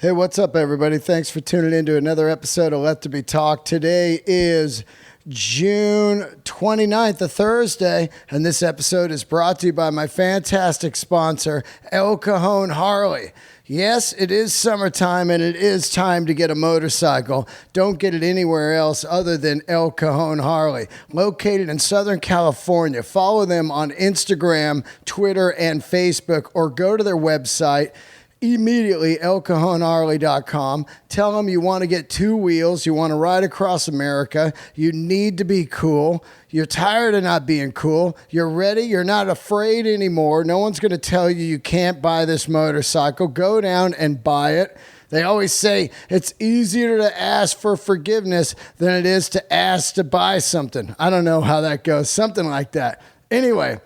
Hey, what's up, everybody? Thanks for tuning in to another episode of Let There Be Talk. Today is June 29th, a Thursday, and this episode is brought to you by my fantastic sponsor, El Cajon Harley. Yes, it is summertime, and it is time to get a motorcycle. Don't get it anywhere else other than El Cajon Harley. Located in Southern California. Follow them on Instagram, Twitter, and Facebook, or go to their website, immediately, elcajonharley.com. Tell them you want to get two wheels. You want to ride across America. You need to be cool. You're tired of not being cool. You're ready. You're not afraid anymore. No one's going to tell you you can't buy this motorcycle. Go down and buy it. They always say it's easier to ask for forgiveness than it is to ask to buy something. I don't know how that goes. Something like that. Anyway,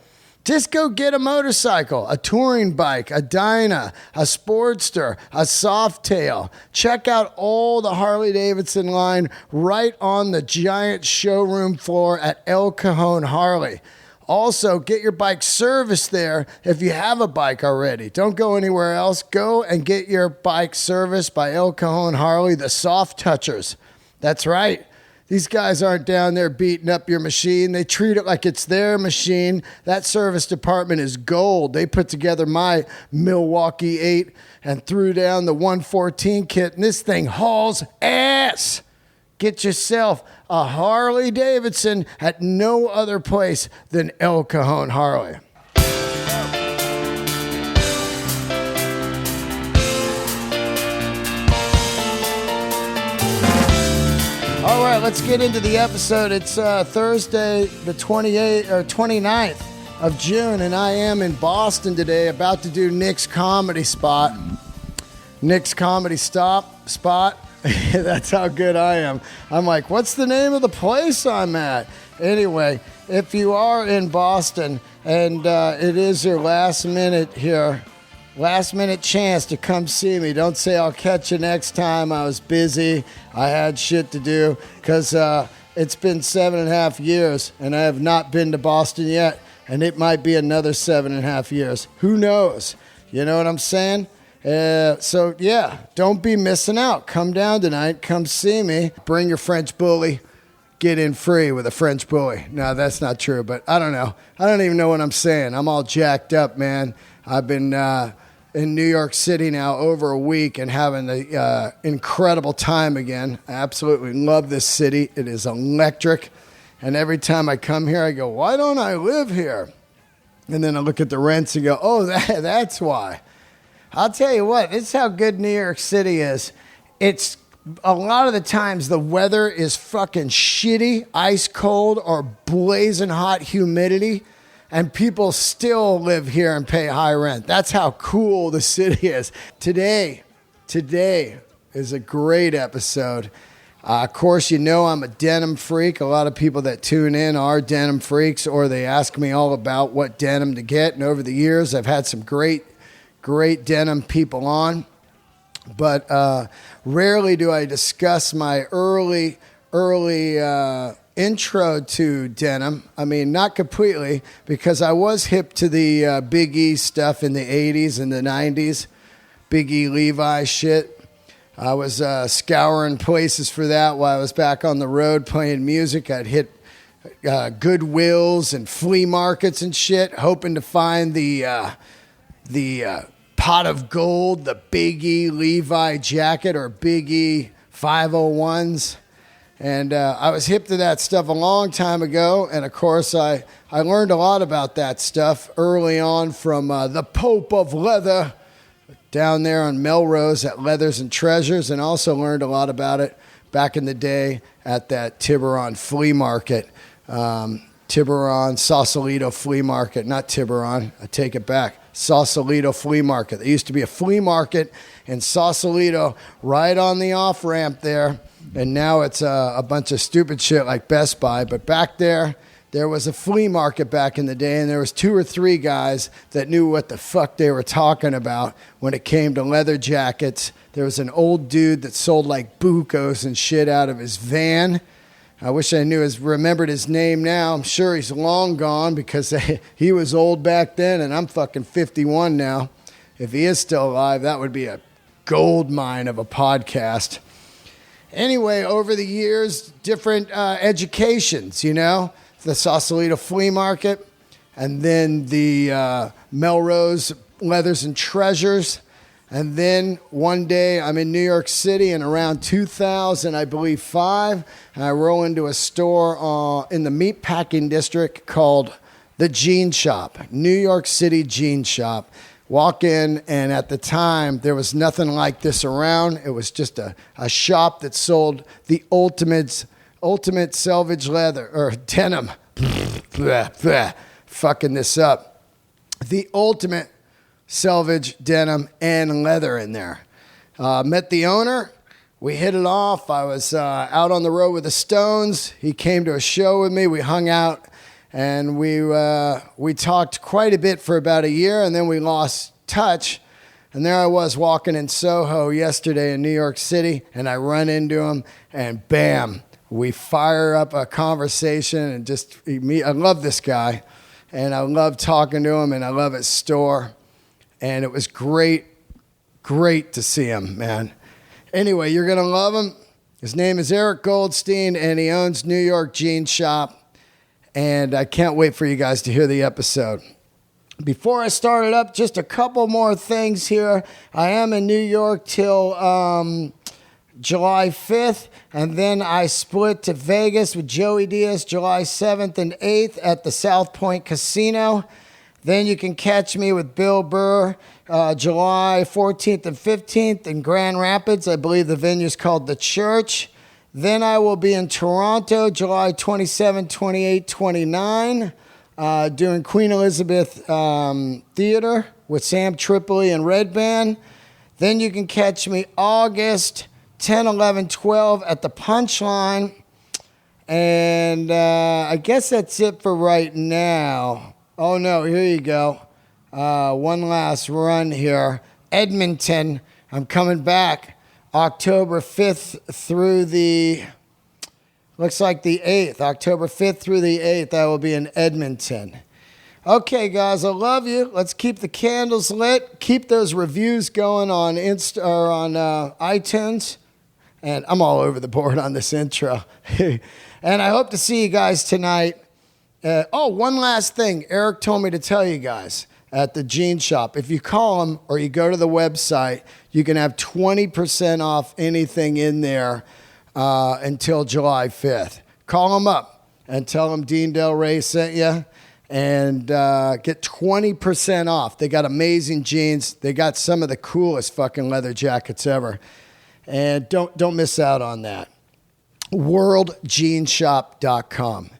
just go get a motorcycle, a touring bike, a Dyna, a Sportster, a Softail. Check out all the Harley-Davidson line right on the giant showroom floor at El Cajon Harley. Also, get your bike serviced there if you have a bike already. Don't go anywhere else. Go and get your bike serviced by El Cajon Harley, the soft touchers. That's right. These guys aren't down there beating up your machine. They treat it like it's their machine. That service department is gold. They put together my Milwaukee 8 and threw down the 114 kit, and this thing hauls ass. Get yourself a Harley Davidson at no other place than El Cajon Harley. All right, let's get into the episode. It's Thursday, the 29th of June, and I am in Boston today, about to do Nick's Comedy Spot. Nick's Comedy Spot. That's how good I am. I'm like, what's the name of the place I'm at? Anyway, if you are in Boston and it is your last minute chance to come see me. Don't say I'll catch you next time. I was busy. I had shit to do because it's been 7.5 years and I have not been to Boston yet. And it might be another 7.5 years. Who knows? You know what I'm saying? So yeah, don't be missing out. Come down tonight. Come see me. Bring your French bully. Get in free with a French bully. No, that's not true, but I don't know. I don't even know what I'm saying. I'm all jacked up, man. I've been in New York City now over a week and having an incredible time again. I absolutely love this city. It is electric. And every time I come here, I go, why don't I live here? And then I look at the rents and go, oh, that's why. I'll tell you what, this is how good New York City is. It's a lot of the times the weather is fucking shitty, ice cold, or blazing hot humidity. And people still live here and pay high rent. That's how cool the city is. Today is a great episode. Of course, you know I'm a denim freak. A lot of people that tune in are denim freaks, or they ask me all about what denim to get. And over the years, I've had some great denim people on. But rarely do I discuss my early intro to denim. I mean, not completely, because I was hip to the Big E stuff in the 80s and the 90s. Big E Levi shit. I was scouring places for that while I was back on the road playing music. I'd hit Goodwills and flea markets and shit, hoping to find the pot of gold, the Big E Levi jacket or Big E 501s. And I was hip to that stuff a long time ago. And, of course, I learned a lot about that stuff early on from the Pope of Leather down there on Melrose at Leathers and Treasures, and also learned a lot about it back in the day at that Tiburon flea market. Tiburon, Sausalito flea market. Not Tiburon. I take it back. Sausalito flea market. There used to be a flea market in Sausalito right on the off-ramp there. And now it's a bunch of stupid shit like Best Buy. But back there was a flea market back in the day, and there was 2 or 3 guys that knew what the fuck they were talking about when it came to leather jackets. There was an old dude that sold like bucos and shit out of his van. I wish I remembered his name now. I'm sure he's long gone because he was old back then, and I'm fucking 51 now. If he is still alive, that would be a gold mine of a podcast. Anyway, over the years, different educations, the Sausalito Flea Market, and then the Melrose Leathers and Treasures. And then one day I'm in New York City in around 2000, I believe, 5, and I roll into a store in the meatpacking district called the Jean Shop, New York City Jean Shop. Walk in, and at the time, there was nothing like this around. It was just a shop that sold the ultimate selvage leather, or denim. Fucking this up. The ultimate selvage denim and leather in there. Met the owner. We hit it off. I was out on the road with the Stones. He came to a show with me. We hung out. And we talked quite a bit for about a year, and then we lost touch. And there I was walking in Soho yesterday in New York City, and I run into him, and bam, we fire up a conversation, and I love this guy, and I love talking to him, and I love his store, and it was great to see him, man. Anyway, you're going to love him. His name is Eric Goldstein, and he owns New York Jean Shop. And I can't wait for you guys to hear the episode. Before I start it up, just a couple more things here. I am in New York till July 5th, and then I split to Vegas with Joey Diaz July 7th and 8th at the South Point Casino. Then you can catch me with Bill Burr July 14th and 15th in Grand Rapids. I believe the venue's called The Church. Then I will be in Toronto, July 27, 28, 29, doing Queen Elizabeth Theater with Sam Tripoli and Red Band. Then you can catch me August 10, 11, 12 at the Punchline. And I guess that's it for right now. Oh, no, here you go. One last run here. Edmonton, I'm coming back. October 5th through looks like the 8th. October 5th through the 8th, I will be in Edmonton. Okay, guys, I love you. Let's keep the candles lit. Keep those reviews going on iTunes. And I'm all over the board on this intro. And I hope to see you guys tonight. One last thing. Eric told me to tell you guys. At the Jean Shop. If you call them or you go to the website, you can have 20% off anything in there until July 5th. Call them up and tell them Dean Del Rey sent you and get 20% off. They got amazing jeans. They got some of the coolest fucking leather jackets ever. And don't miss out on that. WorldJeanShop.com.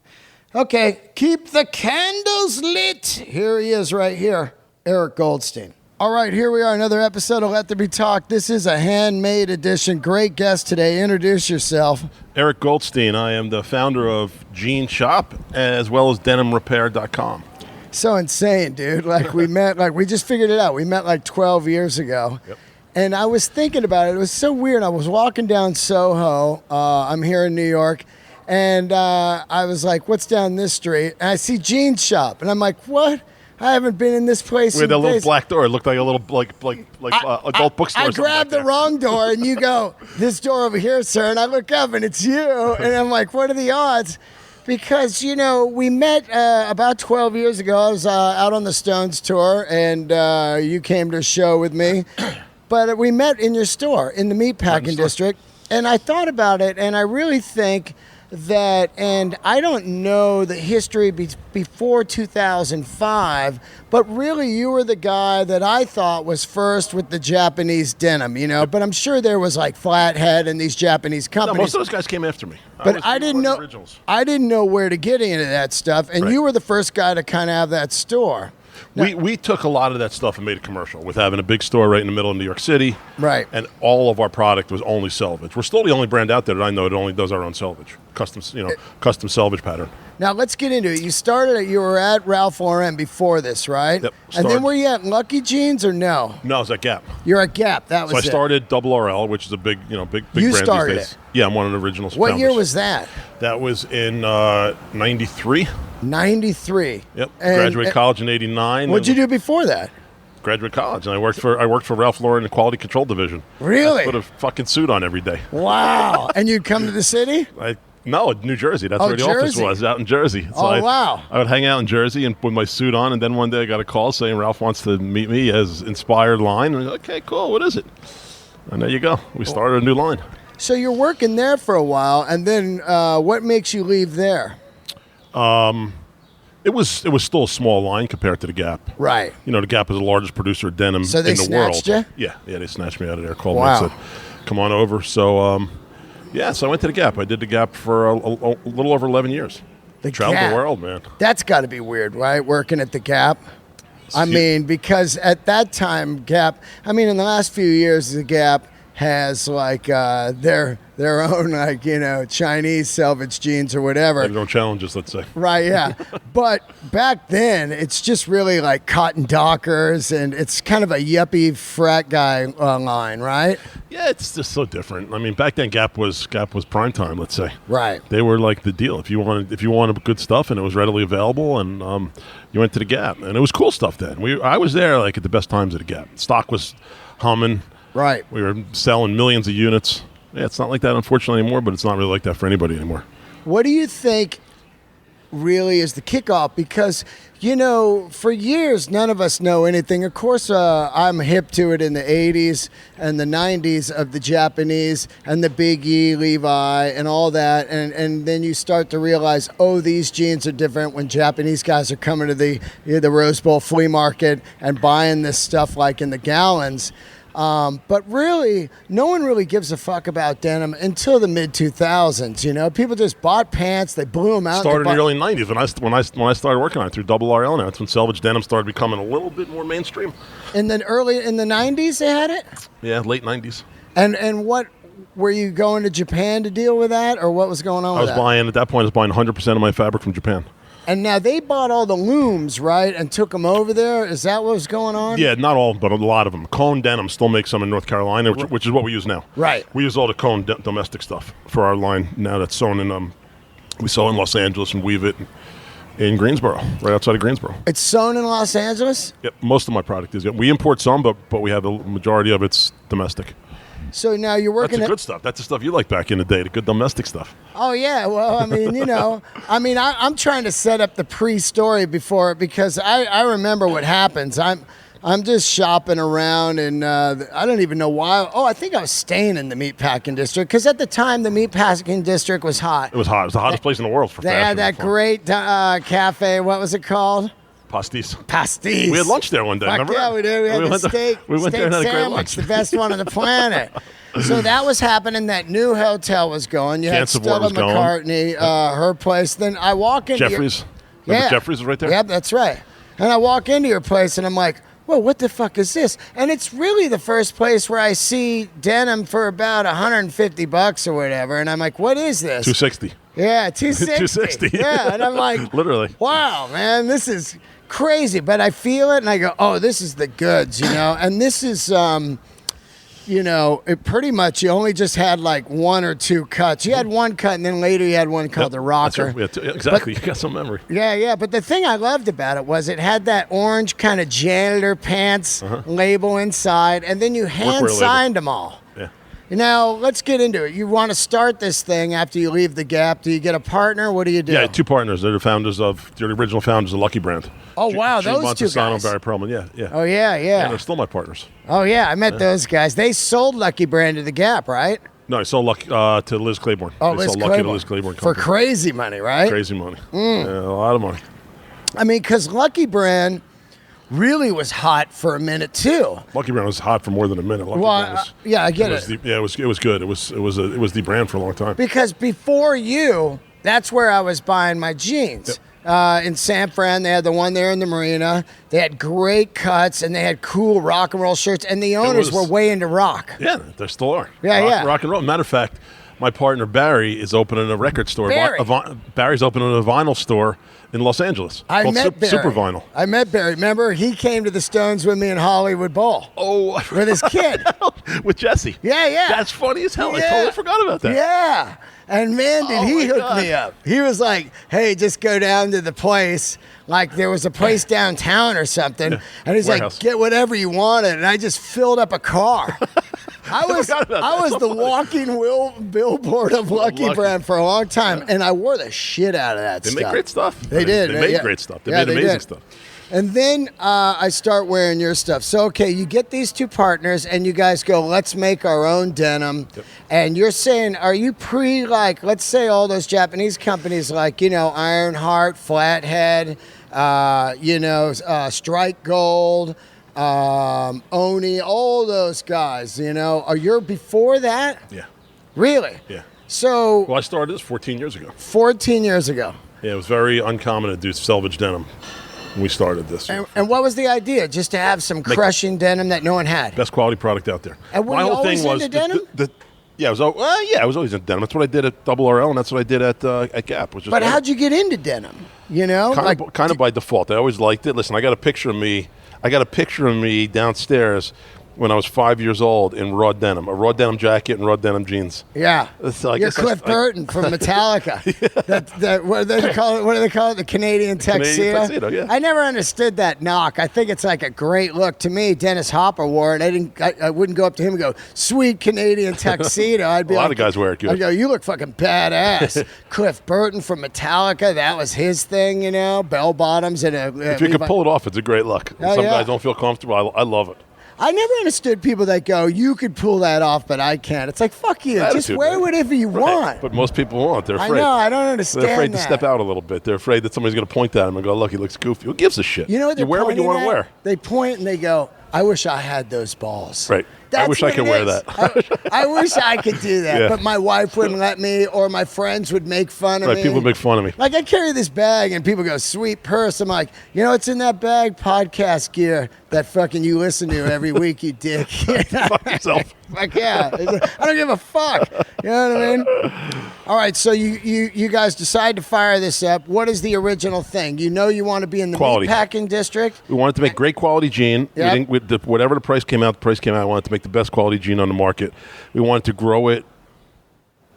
Okay, keep the candles lit. Here he is right here, Eric Goldstein. All right, here we are, another episode of Let There Be Talk. This is a Handmade Edition. Great guest today. Introduce yourself. Eric Goldstein. I am the founder of Jean Shop as well as DenimRepair.com. So insane, dude. We just figured it out. We met 12 years ago. Yep. And I was thinking about it. It was so weird. I was walking down Soho. I'm here in New York. And I was like, what's down this street? And I see Jean Shop. And I'm like, what? I haven't been in this place. With a little black door. It looked like a little adult bookstore. I grabbed the wrong door, and you go, this door over here, sir. And I look up, and it's you. And I'm like, what are the odds? Because, we met about 12 years ago. I was out on the Stones tour, and you came to a show with me. But we met in your store, in the meatpacking district. And I thought about it, and I really think that, and I don't know the history before 2005, but really you were the guy that I thought was first with the Japanese denim, but I'm sure there was like Flathead and these Japanese companies. No, most of those guys came after me. But I didn't know where to get into that stuff, and you were the first guy to kind of have that store. We took a lot of that stuff and made it commercial with having a big store right in the middle of New York City. Right. And all of our product was only selvage. We're still the only brand out there that I know that only does our own selvage, custom selvage pattern. Now let's get into it. You were at Ralph Lauren before this, right? Yep. And then were you at Lucky Jeans or no? No, I was at Gap. You're at Gap. That was it. So I started Double RL, which is a big brand these days. You started it. Yeah, I'm one of the original founders. What year was that? That was in 93. 93. Yep. Graduated college in 89. What'd you do before that? graduate college, and I worked for Ralph Lauren in the quality control division. Really? I put a fucking suit on every day. Wow. And you'd come to the city? No, New Jersey. That's where the office was, out in Jersey. So wow. I would hang out in Jersey and with my suit on, and then one day I got a call saying Ralph wants to meet me as inspired line. And I was like, okay, cool. What is it? And there you go. We started a new line. So you're working there for a while, and then what makes you leave there? It was still a small line compared to the Gap. Right. You know, the Gap is the largest producer of denim in the world. So they snatched you? Yeah, they snatched me out of there. Called me and said, come on over. So, so I went to the Gap. I did the Gap for a little over 11 years. Traveled the world, man. That's got to be weird, right? Working at the Gap. I mean, because at that time, Gap, in the last few years, the Gap has like their own, like, you know, Chinese selvage jeans or whatever. Their own challenges, let's say. Right, yeah. But back then, it's just really like Cotton Dockers, and it's kind of a yuppie frat guy line, right? Yeah, it's just so different. I mean, back then, Gap was prime time, let's say. Right. They were like the deal. If you wanted good stuff and it was readily available, and you went to the Gap, and it was cool stuff then. I was there like at the best times at the Gap. Stock was humming. Right. We were selling millions of units. Yeah, it's not like that, unfortunately, anymore, but it's not really like that for anybody anymore. What do you think really is the kickoff? Because, you know, for years, none of us know anything. Of course, I'm hip to it in the 80s and the 90s of the Japanese and the Big E, Levi, and all that. And then you start to realize, oh, these jeans are different when Japanese guys are coming to the Rose Bowl flea market and buying this stuff like in the gallons. But really, no one really gives a fuck about denim until the mid-2000s. You know, people just bought pants, they blew them out. Started in the early 90s when I started working on it through Double RL. Now that's when selvage denim started becoming a little bit more mainstream. And then early in the 90s, they had it. Yeah, late 90s. And what were you going to Japan to deal with that, or what was going on? At that point, I was buying 100% of my fabric from Japan. And now they bought all the looms, right, and took them over there? Is that what was going on? Yeah, not all, but a lot of them. Cone Denim still makes some in North Carolina, which is what we use now. Right. We use all the Cone domestic stuff for our line now that's sewn in, we sew in Los Angeles and weave it in Greensboro, right outside of Greensboro. It's sewn in Los Angeles? Yep, most of my product is. We import some, but we have the majority of it's domestic. So now you're working That's the good stuff. That's the stuff you like back in the day, the good domestic stuff. Oh, yeah. Well, I mean, you know, I'm trying to set up the pre-story before, because I remember what happens. I'm just shopping around, and I don't even know why. Oh, I think I was staying in the meatpacking district, because at the time, the meatpacking district was hot. It was hot. It was the hottest place in the world for fashion. They had that great cafe. What was it called? Pastis. We had lunch there one day. Remember? Yeah, we did. We had the steak sandwich, the best one on the planet. So that was happening. That new hotel was going. You had Stella McCartney, her place. Then I walk into Jeffries. Jeffries was right there? Yep, that's right. And I walk into your place, and I'm like, whoa, what the fuck is this? And it's really the first place where I see denim for about $150 or whatever. And I'm like, what is this? $260. Yeah, $260. Yeah, and I'm like, literally. Wow, man, this is crazy. But I feel it, and I go, oh, this is the goods, you know. And this is, you know, it pretty much, you only just had like one or two cuts. You had one cut, and then later you had one called the rocker. Right. Exactly. You got some memory. Yeah. But the thing I loved about it was it had that orange kind of janitor pants label inside, and then you hand signed them all. Yeah. Now, let's get into it. You want to start this thing after you leave the Gap. Do you get a partner? What do you do? Yeah, two partners. They're the original founders of Lucky Brand. Oh, wow, those two guys. Barry Perlman, yeah. Oh, yeah. Yeah, they're still my partners. Oh, yeah, I met those guys. They sold Lucky Brand to the Gap, right? No, they sold Lucky to Liz Claiborne. Oh, they Liz sold Claiborne. Lucky to Liz Claiborne For crazy money, right? Crazy money. Yeah, a lot of money. I mean, because Lucky Brand really was hot for a minute too. Lucky Brand was hot for more than a minute. I get it. It was good. It was the brand for a long time. Because before you, that's where I was buying my jeans. Yep. In San Fran, they had the one there in the marina. They had great cuts, and they had cool rock and roll shirts, and the owners were way into rock. Yeah, they still are. Yeah. Rock and roll. Matter of fact, my partner Barry is opening a record store. Barry. Barry's opening a vinyl store in Los Angeles called Super Vinyl. I met Barry. Remember, he came to the Stones with me in Hollywood Bowl. Oh, with his kid. With Jesse. Yeah. That's funny as hell. Yeah. I totally forgot about that. Yeah. And man, did he hook me up. He was like, hey, just go down to the place. Like there was a place downtown or something. Yeah. And he's Warehouse. like, get whatever you wanted. And I just filled up a car. I was the walking billboard of Lucky Brand for a long time. And I wore the shit out of that stuff. They made great stuff. They did. They made great stuff. They made amazing stuff. And then I start wearing your stuff. So, okay, you get these two partners, and you guys go, let's make our own denim. Yep. And you're saying, are you let's say all those Japanese companies like, Ironheart, Flathead, Strike Gold, Oni, all those guys, are you before that? Yeah. Really? Yeah. So. Well, I started this 14 years ago. 14 years ago. Yeah, it was very uncommon to do selvage denim when we started this. And what was the idea? Just to have some crushing denim that no one had? Best quality product out there. And were you always into denim? I was always into denim. That's what I did at Double RL, and that's what I did at Gap. But how'd you get into denim? Kind of by default. I always liked it. Listen, I got a picture of me downstairs when I was 5 years old in raw denim, a raw denim jacket and raw denim jeans. Yeah. So You're Cliff Burton from Metallica. Yeah. What do they call it? The Canadian tuxedo? Canadian tuxedo, yeah. I never understood that knock. I think it's like a great look. To me, Dennis Hopper wore it. I wouldn't go up to him and go, sweet Canadian tuxedo. I'd be a lot of guys wear it. I'd go, you look fucking badass. Cliff Burton from Metallica, that was his thing, bell bottoms and if you can pull it off, it's a great look. Some guys don't feel comfortable. I love it. I never understood people that go, you could pull that off, but I can't. It's like, fuck you. Just wear whatever you want. But most people won't. They're afraid. I know. I don't understand. They're afraid to step out a little bit. They're afraid that somebody's going to point at them and go, look, he looks goofy. Who gives a shit? You know what? You wear what you want to wear. They point and they go, I wish I had those balls. Right. I wish I could wear that. I wish I could do that, Yeah. but my wife wouldn't let me, or my friends would make fun of me. People would make fun of me. Like I carry this bag, and people go, "Sweet purse." I'm like, what's in that bag? Podcast gear that fucking you listen to every week, you dick. Fuck yourself. Fuck yeah. I don't give a fuck. You know what I mean? All right, so you guys decide to fire this up. What is the original thing? You want to be in the meatpacking district. We wanted to make great quality jean. Yep. Whatever the price came out, I wanted to make the best quality jean on the market. We wanted to grow it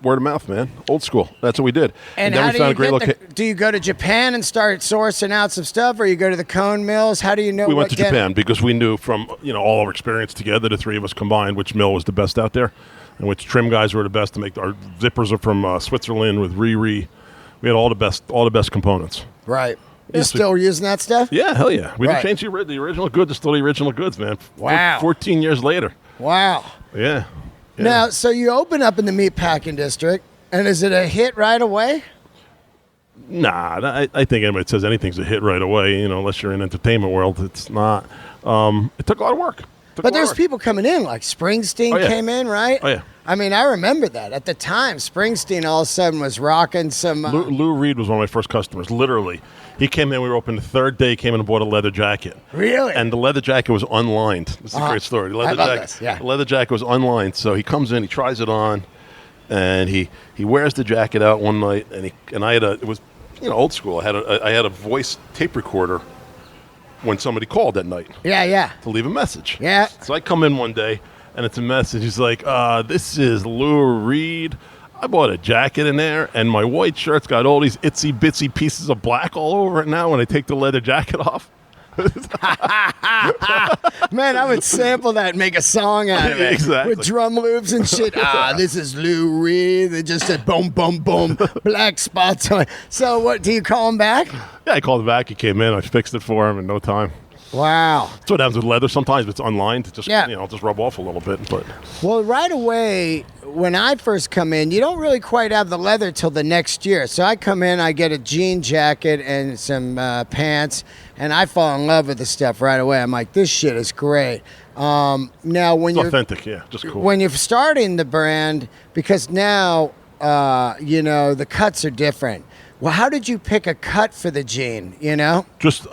word of mouth, man. Old school. That's what we did. And then how we found a great location. Do you go to Japan and start sourcing out some stuff, or you go to the cone mills? How do you know? We went to Japan because we knew from all our experience together, the three of us combined, which mill was the best out there, and which trim guys were the best to make. Our zippers are from Switzerland with Riri. We had all the best components. Right. You're still using that stuff? Yeah, hell yeah. We didn't change the original goods. It's still the original goods, man. Wow. 14 years later. Wow. Yeah. Now, so you open up in the meatpacking district, and is it a hit right away? Nah, I think anybody that says anything's a hit right away, unless you're in the entertainment world, it's not. It took a lot of work. But there's people coming in, like Springsteen came in, right? Oh, yeah. I mean, I remember that. At the time, Springsteen all of a sudden was rocking some... Lou Reed was one of my first customers, literally. He came in, we were open the third day, came in and bought a leather jacket. Really? And the leather jacket was unlined. This is a great story. The leather jacket was unlined, so he comes in, he tries it on, and he wears the jacket out one night, and I had it was old school. I had a voice tape recorder when somebody called that night. Yeah. To leave a message. Yeah. So I come in one day, and it's a message. He's like, this is Lou Reed. I bought a jacket in there, and my white shirt's got all these itsy-bitsy pieces of black all over it now when I take the leather jacket off. Man, I would sample that and make a song out of it. Exactly. With drum loops and shit. This is Lou Reed. They just said boom, boom, boom, black spots on it. So what, do you call him back? Yeah, I called him back. He came in. I fixed it for him in no time. Wow. That's what happens with leather. Sometimes it's unlined. It just, just rub off a little bit. But well, right away, when I first come in, you don't really quite have the leather till the next year. So I come in, I get a jean jacket and some pants, and I fall in love with the stuff right away. I'm like, this shit is great. Now, when it's you're authentic, just cool. When you're starting the brand, because now, the cuts are different. Well, how did you pick a cut for the jean, you know? Just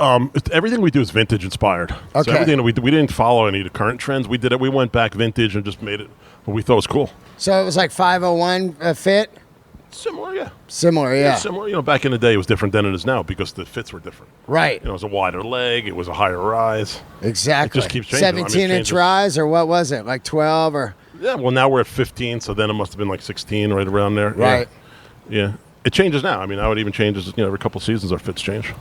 everything we do is vintage inspired. Okay. So everything that we didn't follow any of the current trends. We did it. We went back vintage and just made it what we thought was cool. So it was like 501 fit? Similar, yeah. Similar, yeah. Similar. You know, back in the day, it was different than it is now because the fits were different. Right. You know, it was a wider leg. It was a higher rise. Exactly. It just keeps changing. 17-inch rise, or what was it? Like 12 or? Yeah, well, now we're at 15, so then it must have been like 16, right around there. Right. Yeah. It changes now. I mean, now it even changes, every couple of seasons our fits change.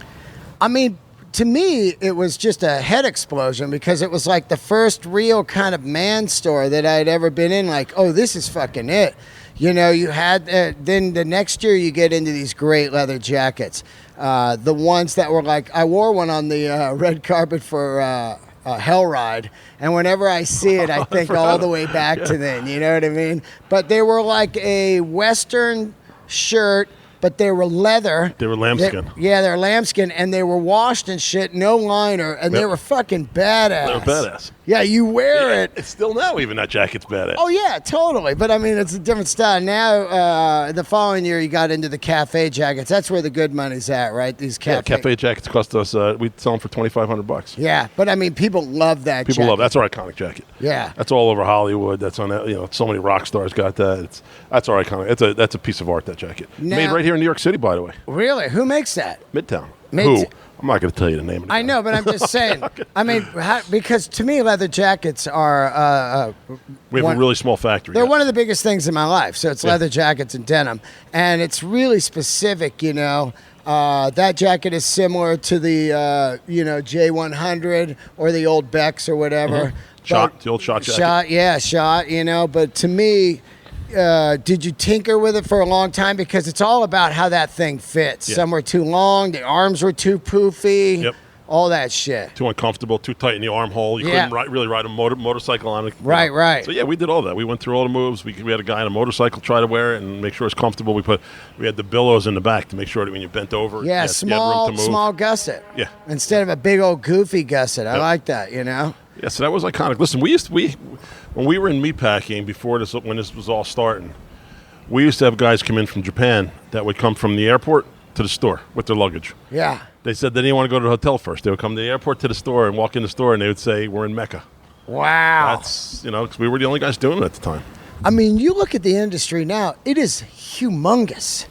I mean, to me, it was just a head explosion because it was like the first real kind of man store that I'd ever been in. Like, oh, this is fucking it. You know, you had, then the next year you get into these great leather jackets. The ones that were like, I wore one on the red carpet for Hell Ride. And whenever I see it, I think all the way back to then, you know what I mean? But they were like a Western shirt, but they were leather. They were lambskin. They're lambskin, and they were washed and shit, no liner, and they were fucking badass. They were badass. Yeah, you wear it. It's still now even that jacket's badass. Oh, yeah, totally. But, I mean, it's a different style. Now, the following year, you got into the cafe jackets. That's where the good money's at, right? These cafe jackets cost us, we sell them for $2,500. Yeah, but, I mean, people love that jacket. People love That's our iconic jacket. Yeah. That's all over Hollywood. That's on that. So many rock stars got that. That's our iconic. That's a piece of art, that jacket. Now, made right here in New York City, by the way. Really? Who makes that? Midtown. Who? I'm not going to tell you the name of it. I know, but I'm just saying. Okay. I mean, because to me, leather jackets are... we have a really small factory. They're one of the biggest things in my life. So it's leather jackets and denim. And it's really specific, you know. That jacket is similar to the, J100 or the old Becks or whatever. Mm-hmm. The old shot jacket. Shot, you know. But to me... did you tinker with it for a long time? Because it's all about how that thing fits. Yeah. Some were too long, the arms were too poofy, yep. All that shit. Too uncomfortable, too tight in the armhole. You couldn't really ride a motorcycle on it. Right. So yeah, we did all that. We went through all the moves. We had a guy on a motorcycle try to wear it and make sure it's comfortable. We had the billows in the back to make sure that when you bent over, yeah, you had room to move. Small gusset. Yeah. Instead of a big old goofy gusset. I like that, you know? Yeah, so that was iconic. Listen, when we were in meatpacking when this was all starting, we used to have guys come in from Japan that would come from the airport to the store with their luggage. Yeah. They said they didn't want to go to the hotel first. They would come to the airport to the store and walk in the store, and they would say, we're in Mecca. Wow. That's, because we were the only guys doing it at the time. I mean, you look at the industry now, it is humongous.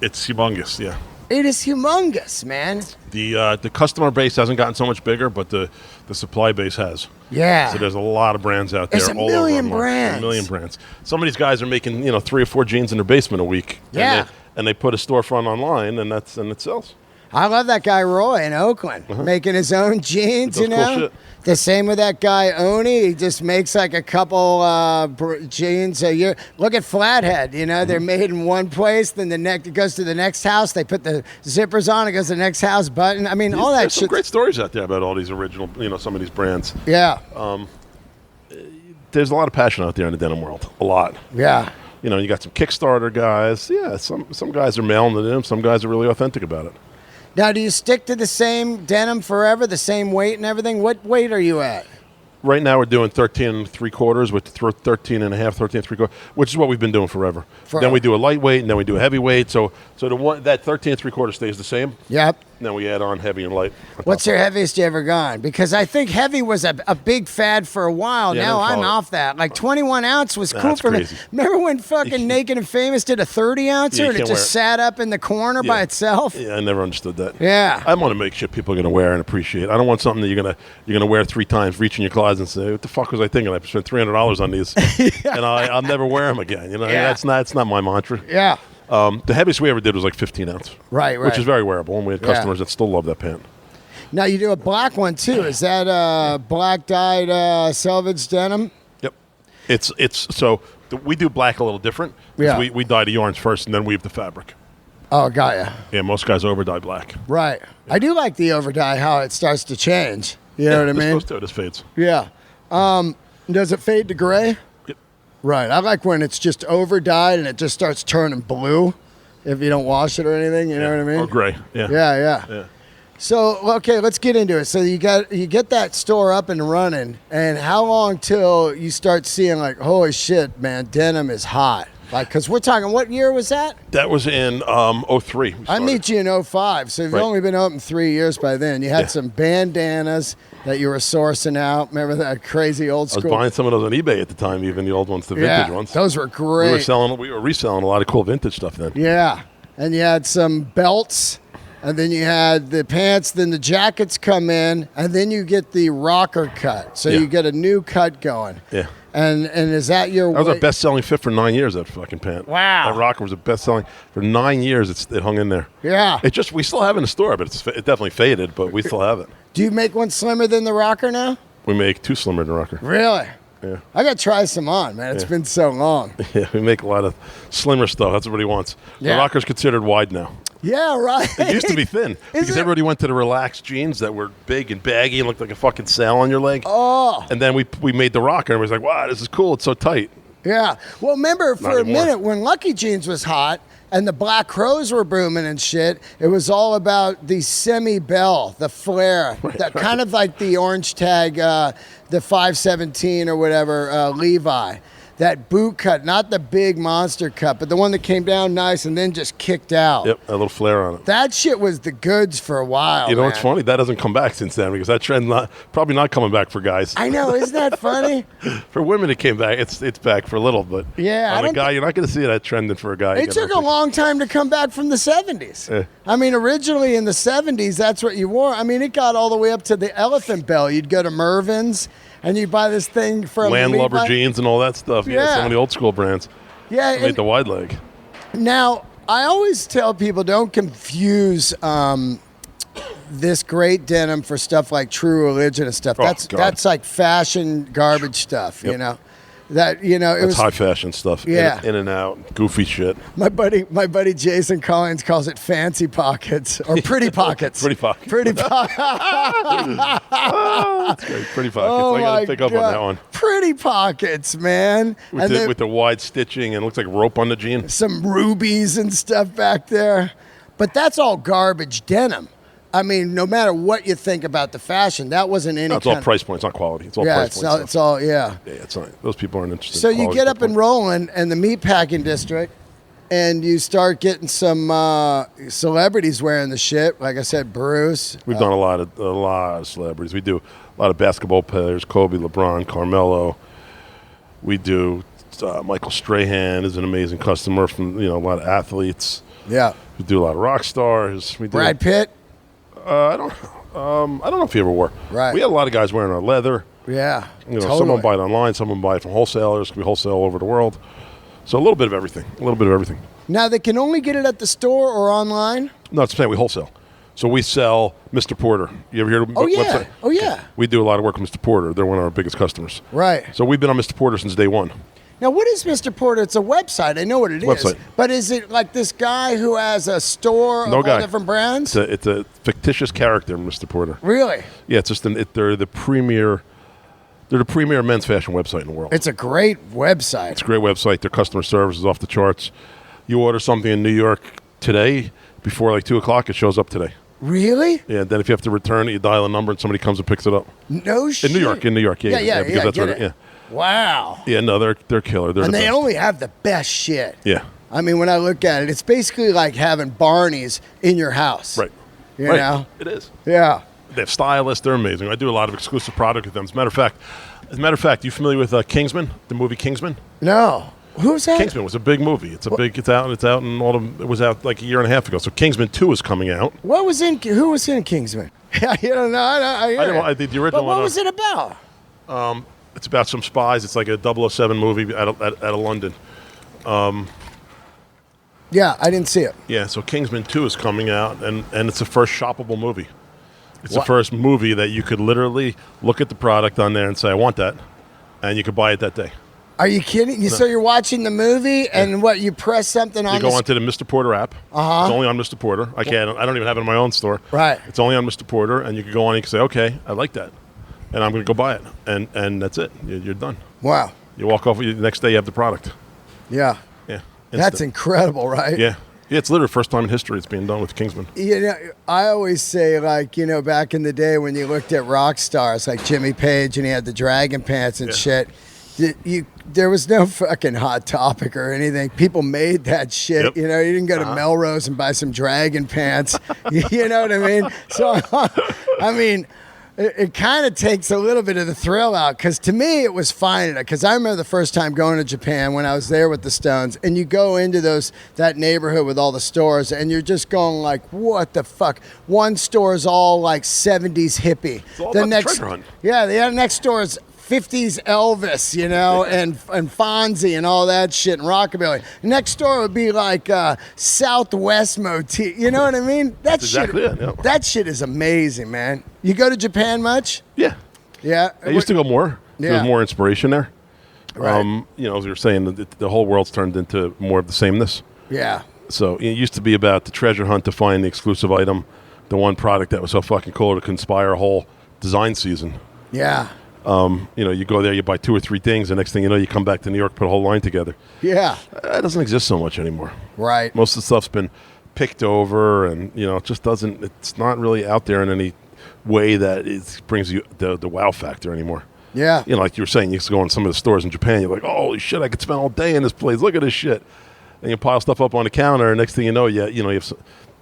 It's humongous, yeah. It is humongous, man. The customer base hasn't gotten so much bigger, but the supply base has. Yeah. So there's a lot of brands out there. There's a million brands. Some of these guys are making 3 or 4 jeans in their basement a week. Yeah. And they put a storefront online, and it sells. I love that guy Roy in Oakland making his own jeans, Cool shit. The same with that guy Oni. He just makes like a couple jeans a year. Look at Flathead, they're made in one place, then it goes to the next house. They put the zippers on, it goes to the next house button. I mean, all that there's shit. Some great stories out there about all these original, some of these brands. Yeah. There's a lot of passion out there in the denim world. A lot. Yeah. You got some Kickstarter guys. Yeah, some guys are mailing it in. Some guys are really authentic about it. Now, do you stick to the same denim forever, the same weight and everything? What weight are you at? Right now we're doing 13 3/4 with 13 and a half, 13 3/4, which is what we've been doing forever. Then we do a lightweight, and then we do a heavyweight. So that 13 3/4 stays the same. Yep. And then we add on heavy and light. What's your heaviest you ever gone? Because I think heavy was a big fad for a while. Yeah, now I'm off that. Like 21 ounce was cool for crazy. me. Remember when fucking Naked and Famous did a 30 ouncer and it just sat up in the corner by itself? Yeah, I never understood that. Yeah. I want to make shit people are going to wear and appreciate. I don't want something that you're gonna wear 3 times, reach in your closet and say, what the fuck was I thinking? I spent $300 on these, and I'll never wear them again. That's not my mantra. Yeah. The heaviest we ever did was like 15 ounce. Right. Which is very wearable, and we had customers that still love that pant. Now you do a black one too. Is that black dyed selvage denim? Yep. We do black a little different. Yeah. We dye the yarns first and then weave the fabric. Oh, got ya. Yeah, most guys over dye black. Right. Yeah. I do like the over dye, how it starts to change. You know what I mean? It's supposed to. It just fades. Yeah. Does it fade to gray? Yep. Right. I like when it's just over dyed and it just starts turning blue if you don't wash it or anything. You know what I mean? Or gray. Yeah. Yeah. So, okay, let's get into it. So you get that store up and running, and how long till you start seeing like, holy shit, man, denim is hot? Like, because we're talking, what year was that? That was in 03. I meet you in 05, so you've only been open 3 years by then. You had some bandanas that you were sourcing out. Remember that crazy old school? I was buying some of those on eBay at the time, even the old ones, the vintage ones. Those were great. We were reselling a lot of cool vintage stuff then. Yeah, and you had some belts, and then you had the pants, then the jackets come in, and then you get the rocker cut. So you get a new cut going. Yeah. And is that your? That was our best-selling fit for 9 years. That fucking pant. Wow. That rocker was the best-selling for 9 years. It hung in there. Yeah. We still have it in the store, but it definitely faded. But we still have it. Do you make one slimmer than the rocker now? We make two slimmer than the rocker. Really? Yeah. I got to try some on, man. It's been so long. Yeah, we make a lot of slimmer stuff. That's what he wants. Yeah. The rocker's considered wide now. Yeah, right. It used to be thin because everybody went to the relaxed jeans that were big and baggy and looked like a fucking sail on your leg. Oh. And then we made the rocker and it was like, wow, this is cool. It's so tight. Yeah. Well, remember for a minute when Lucky Jeans was hot and the Black Crows were booming and shit, it was all about the semi-bell, the flare, that kind of like the orange tag, the 517 or whatever, Levi. That boot cut, not the big monster cut, but the one that came down nice and then just kicked out. Yep, a little flare on it. That shit was the goods for a while. You know what's funny? That hasn't come back since then because that trend probably not coming back for guys. I know, isn't that funny? For women, it came back. It's back for a little, but yeah, on a guy, you're not going to see that trending for a guy. It took a long time to come back from the 70s. Yeah. I mean, originally in the 70s, that's what you wore. I mean, it got all the way up to the elephant bell. You'd go to Mervyn's. And you buy this thing from Landlubber jeans and all that stuff. Yeah, some of the old school brands. Yeah, made the wide leg. Now, I always tell people don't confuse this great denim for stuff like True Religion and stuff. That's like fashion garbage stuff, you know. That's high fashion stuff. Yeah. In and out, goofy shit. My buddy Jason Collins calls it fancy pockets or pretty pockets. Pretty pockets. Pretty pockets. Oh, that's great. Pretty pockets. I got to pick up on that one. Pretty pockets, man. With the wide stitching and it looks like rope on the jean. Some rubies and stuff back there. But that's all garbage denim. I mean, no matter what you think about the fashion, that wasn't any. It's all price points, not quality. It's all price points. It's all. Yeah, it's not. Those people aren't interested. So you get up and rolling in the meatpacking district, and you start getting some celebrities wearing the shit. Like I said, Bruce. We've done a lot of celebrities. We do a lot of basketball players: Kobe, LeBron, Carmelo. We do. Michael Strahan is an amazing customer from a lot of athletes. Yeah. We do a lot of rock stars. We do Brad Pitt. I don't know if he ever wore. Right. We had a lot of guys wearing our leather. Yeah. Totally. Someone buy it online. Someone buy it from wholesalers. We wholesale all over the world. So a little bit of everything. Now they can only get it at the store or online. No, it's the same. We wholesale. So we sell Mr. Porter. You ever hear of website? Oh yeah. We do a lot of work with Mr. Porter. They're one of our biggest customers. Right. So we've been on Mr. Porter since day one. Now, what is Mr. Porter? It's a website. I know what it is. But is it like this guy who has a store of all different brands? It's a fictitious character, Mr. Porter. Really? Yeah, it's just they're the premier men's fashion website in the world. It's a great website. It's a great website. Their customer service is off the charts. You order something in New York today, before like 2 o'clock, it shows up today. Really? Yeah, then if you have to return it, you dial a number and somebody comes and picks it up. No shit. In New York. Yeah. Because that's where yeah. Wow. Yeah, no, they're killer. And they only have the best shit. Yeah. I mean, when I look at it, it's basically like having Barney's in your house. Right. You know? It is. Yeah. They have stylists. They're amazing. I do a lot of exclusive product with them. As a matter of fact, you familiar with Kingsman, the movie Kingsman? No. Who's that? Kingsman was a big movie. It's out and it was out like a year and a half ago. So Kingsman 2 is coming out. Who was in Kingsman? I don't know. I think the original. But what was it about? It's about some spies. It's like a 007 movie out of London. Yeah, I didn't see it. Yeah, so Kingsman 2 is coming out, and it's the first shoppable movie. It's the first movie that you could literally look at the product on there and say, I want that, and you could buy it that day. Are you kidding? No. So you're watching the movie, and you press something on. You go onto the Mr. Porter app. Uh-huh. It's only on Mr. Porter. I don't even have it in my own store. Right. It's only on Mr. Porter, and you can go on and you can say, okay, I like that, and I'm going to go buy it, and that's it. You're done. Wow. You walk off. The next day, you have the product. Yeah. Yeah. That's incredible, right? Yeah. Yeah, it's literally the first time in history it's being done with Kingsman. I always say, back in the day when you looked at rock stars like Jimmy Page and he had the dragon pants and shit, There was no fucking Hot Topic or anything. People made that shit. Yep. You know, you didn't go to Melrose and buy some dragon pants. You know what I mean? So, I mean, it kind of takes a little bit of the thrill out, because to me it was fine. Because I remember the first time going to Japan when I was there with the Stones, and you go into that neighborhood with all the stores, and you're just going like, what the fuck? One store is all like 70s hippie. It's all about the treasure hunt. Yeah, the next store is 50s Elvis, you know, and Fonzie and all that shit, and rockabilly. Next door would be like Southwest motif. You know what I mean? That's exactly it. Yeah. That shit is amazing, man. You go to Japan much? Yeah. Yeah. I used to go more. Yeah. There's more inspiration there. Right. You know, as you were saying, the whole world's turned into more of the sameness. Yeah. So it used to be about the treasure hunt to find the exclusive item, the one product that was so fucking cool to inspire a whole design season. Yeah. You know, you go there, you buy 2 or 3 things, the next thing you know, you come back to New York, put a whole line together. Yeah. That doesn't exist so much anymore. Right. Most of the stuff's been picked over, and, you know, it just doesn't, it's not really out there in any way that it brings you the wow factor anymore. Yeah. You know, like you were saying, you used to go in some of the stores in Japan, you're like, oh, holy shit, I could spend all day in this place. Look at this shit. And you pile stuff up on the counter, and next thing you know, you have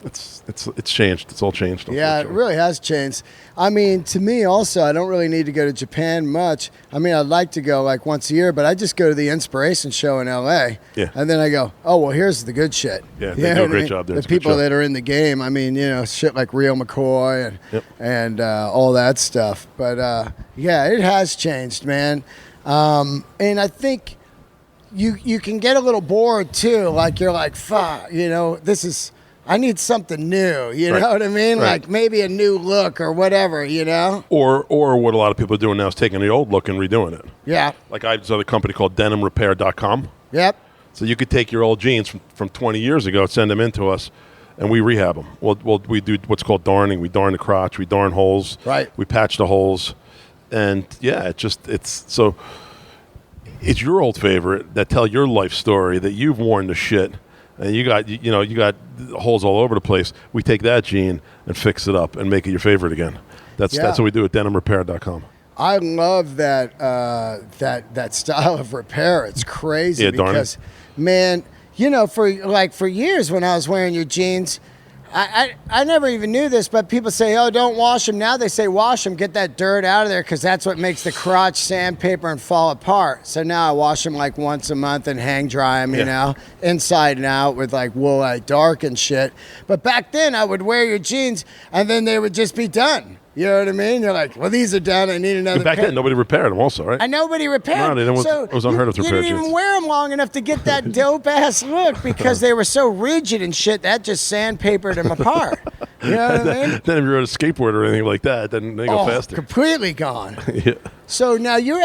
it's changed. It's all changed. Yeah, it really has changed. I mean, to me also, I don't really need to go to Japan much. I mean, I'd like to go like once a year, but I just go to the Inspiration Show in L.A. Yeah. And then I go, oh, well, here's the good shit. Yeah, they do a great job there. The people that are in the game. I mean, you know, shit like Real McCoy and all that stuff. But, yeah, it has changed, man. And I think you can get a little bored, too. Like, you're like, fuck, you know, I need something new, you know what I mean? Right. Like maybe a new look or whatever, you know? Or what a lot of people are doing now is taking the old look and redoing it. Yeah. Like I have a company called DenimRepair.com. Yep. So you could take your old jeans from 20 years ago, send them in to us, and we rehab them. We do what's called darning. We darn the crotch. We darn holes. Right. We patch the holes. And, yeah, it's your old favorite that tell your life story that you've worn the shit. And you got holes all over the place. We take that jean and fix it up and make it your favorite again. That's what we do at DenimRepair.com. I love that style of repair. It's crazy because, man, you know, for years when I was wearing your jeans, I never even knew this, but people say, oh, don't wash them. Now they say wash them, get that dirt out of there, because that's what makes the crotch sandpaper and fall apart. So now I wash them like once a month and hang dry them, you know, inside and out with like woolite dark and shit. But back then I would wear your jeans and then they would just be done. You know what I mean? You're like, well, these are done. I need another pair. Back then, nobody repaired them also, right? And nobody repaired them. No, it was unheard of to repair jeans. You didn't even wear them long enough to get that dope-ass look because they were so rigid and shit, that just sandpapered them apart. You know what I mean? Then if you rode a skateboard or anything like that, then they go faster. Completely gone. Yeah. So now you're